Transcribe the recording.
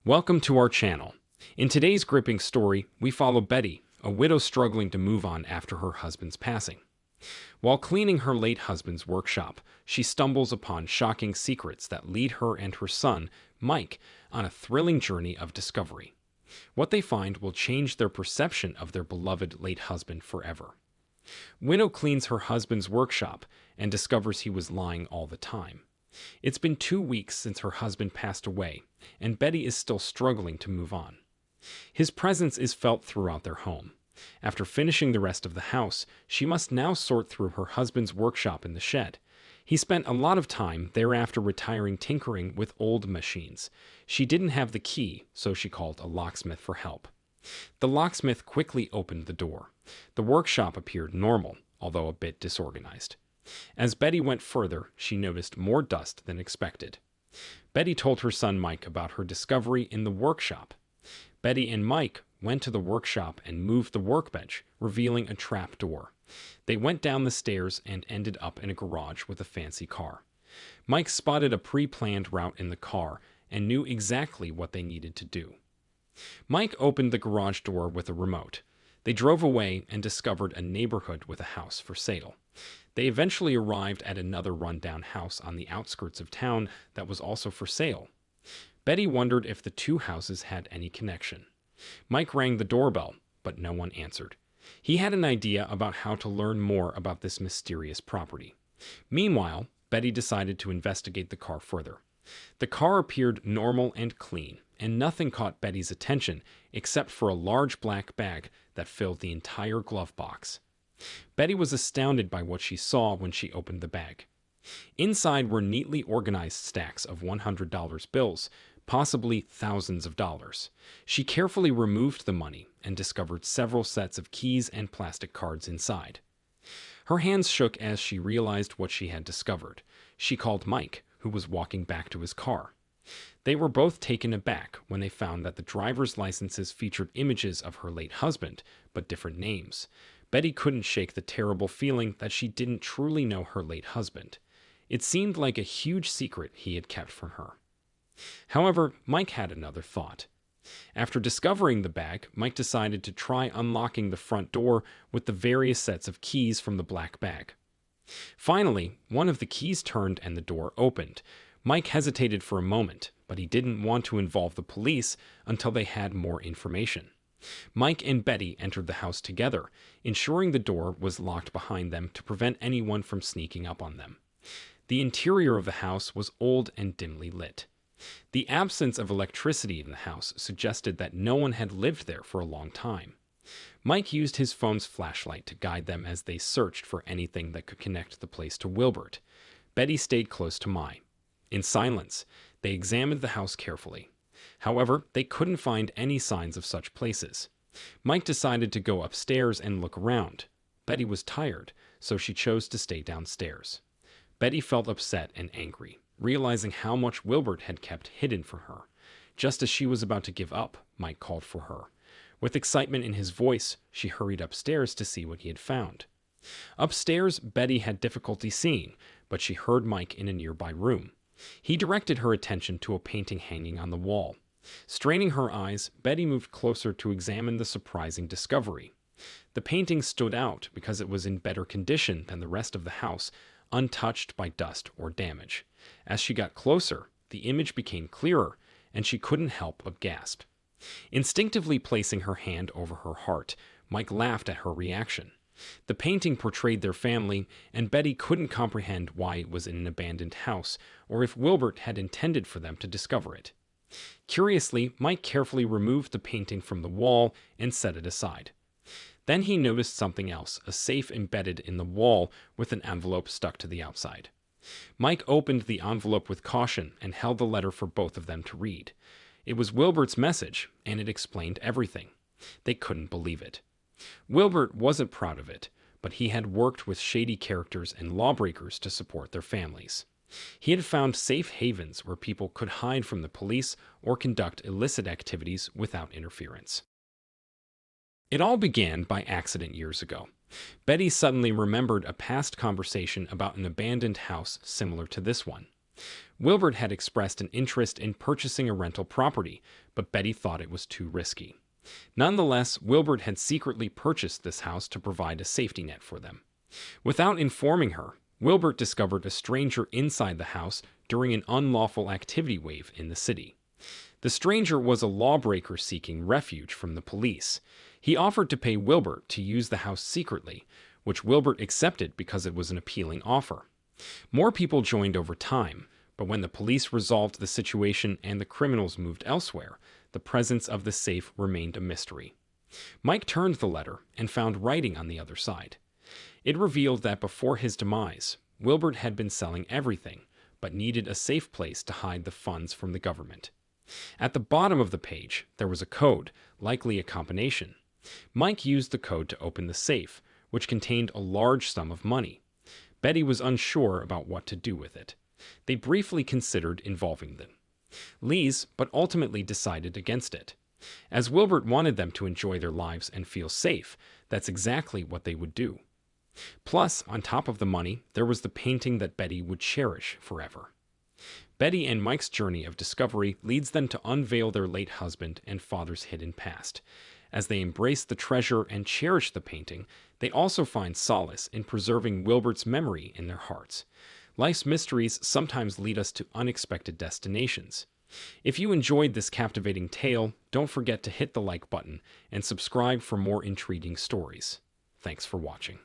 Welcome to our channel. In today's gripping story, we follow Betty, a widow struggling to move on after her husband's passing. While cleaning her late husband's workshop, she stumbles upon shocking secrets that lead her and her son, Mike, on a thrilling journey of discovery. What they find will change their perception of their beloved late husband forever. Widow cleans her husband's workshop and discovers he was lying all the time. It's been 2 weeks since her husband passed away, and Betty is still struggling to move on. His presence is felt throughout their home. After finishing the rest of the house, she must now sort through her husband's workshop in the shed. He spent a lot of time thereafter retiring tinkering with old machines. She didn't have the key, so she called a locksmith for help. The locksmith quickly opened the door. The workshop appeared normal, although a bit disorganized. As Betty went further, she noticed more dust than expected. Betty told her son Mike about her discovery in the workshop. Betty and Mike went to the workshop and moved the workbench, revealing a trap door. They went down the stairs and ended up in a garage with a fancy car. Mike spotted a pre-planned route in the car and knew exactly what they needed to do. Mike opened the garage door with a remote. They drove away and discovered a neighborhood with a house for sale. They eventually arrived at another rundown house on the outskirts of town that was also for sale. Betty wondered if the two houses had any connection. Mike rang the doorbell, but no one answered. He had an idea about how to learn more about this mysterious property. Meanwhile, Betty decided to investigate the car further. The car appeared normal and clean, and nothing caught Betty's attention except for a large black bag that filled the entire glove box. Betty was astounded by what she saw when she opened the bag. Inside were neatly organized stacks of $100 bills, possibly thousands of dollars. She carefully removed the money and discovered several sets of keys and plastic cards inside. Her hands shook as she realized what she had discovered. She called Mike, who was walking back to his car. They were both taken aback when they found that the driver's licenses featured images of her late husband, but different names. Betty couldn't shake the terrible feeling that she didn't truly know her late husband. It seemed like a huge secret he had kept from her. However, Mike had another thought. After discovering the bag, Mike decided to try unlocking the front door with the various sets of keys from the black bag. Finally, one of the keys turned and the door opened. Mike hesitated for a moment, but he didn't want to involve the police until they had more information. Mike and Betty entered the house together, ensuring the door was locked behind them to prevent anyone from sneaking up on them. The interior of the house was old and dimly lit. The absence of electricity in the house suggested that no one had lived there for a long time. Mike used his phone's flashlight to guide them as they searched for anything that could connect the place to Wilbert. Betty stayed close to Mike. In silence, they examined the house carefully. However, they couldn't find any signs of such places. Mike decided to go upstairs and look around. Betty was tired, so she chose to stay downstairs. Betty felt upset and angry, realizing how much Wilbert had kept hidden from her. Just as she was about to give up, Mike called for her. With excitement in his voice, she hurried upstairs to see what he had found. Upstairs, Betty had difficulty seeing, but she heard Mike in a nearby room. He directed her attention to a painting hanging on the wall. Straining her eyes, Betty moved closer to examine the surprising discovery. The painting stood out because it was in better condition than the rest of the house, untouched by dust or damage. As she got closer, the image became clearer, and she couldn't help but gasp. Instinctively placing her hand over her heart, Mike laughed at her reaction. The painting portrayed their family, and Betty couldn't comprehend why it was in an abandoned house, or if Wilbert had intended for them to discover it. Curiously, Mike carefully removed the painting from the wall and set it aside. Then he noticed something else, a safe embedded in the wall with an envelope stuck to the outside. Mike opened the envelope with caution and held the letter for both of them to read. It was Wilbert's message, and it explained everything. They couldn't believe it. Wilbert wasn't proud of it, but he had worked with shady characters and lawbreakers to support their families. He had found safe havens where people could hide from the police or conduct illicit activities without interference. It all began by accident years ago. Betty suddenly remembered a past conversation about an abandoned house similar to this one. Wilbert had expressed an interest in purchasing a rental property, but Betty thought it was too risky. Nonetheless, Wilbert had secretly purchased this house to provide a safety net for them. Without informing her, Wilbert discovered a stranger inside the house during an unlawful activity wave in the city. The stranger was a lawbreaker seeking refuge from the police. He offered to pay Wilbert to use the house secretly, which Wilbert accepted because it was an appealing offer. More people joined over time, but when the police resolved the situation and the criminals moved elsewhere, the presence of the safe remained a mystery. Mike turned the letter and found writing on the other side. It revealed that before his demise, Wilbert had been selling everything, but needed a safe place to hide the funds from the government. At the bottom of the page, there was a code, likely a combination. Mike used the code to open the safe, which contained a large sum of money. Betty was unsure about what to do with it. They briefly considered involving them. Lise, but ultimately decided against it. As Wilbert wanted them to enjoy their lives and feel safe, that's exactly what they would do. Plus, on top of the money, there was the painting that Betty would cherish forever. Betty and Mike's journey of discovery leads them to unveil their late husband and father's hidden past. As they embrace the treasure and cherish the painting, they also find solace in preserving Wilbert's memory in their hearts. Life's mysteries sometimes lead us to unexpected destinations. If you enjoyed this captivating tale, don't forget to hit the like button and subscribe for more intriguing stories. Thanks for watching.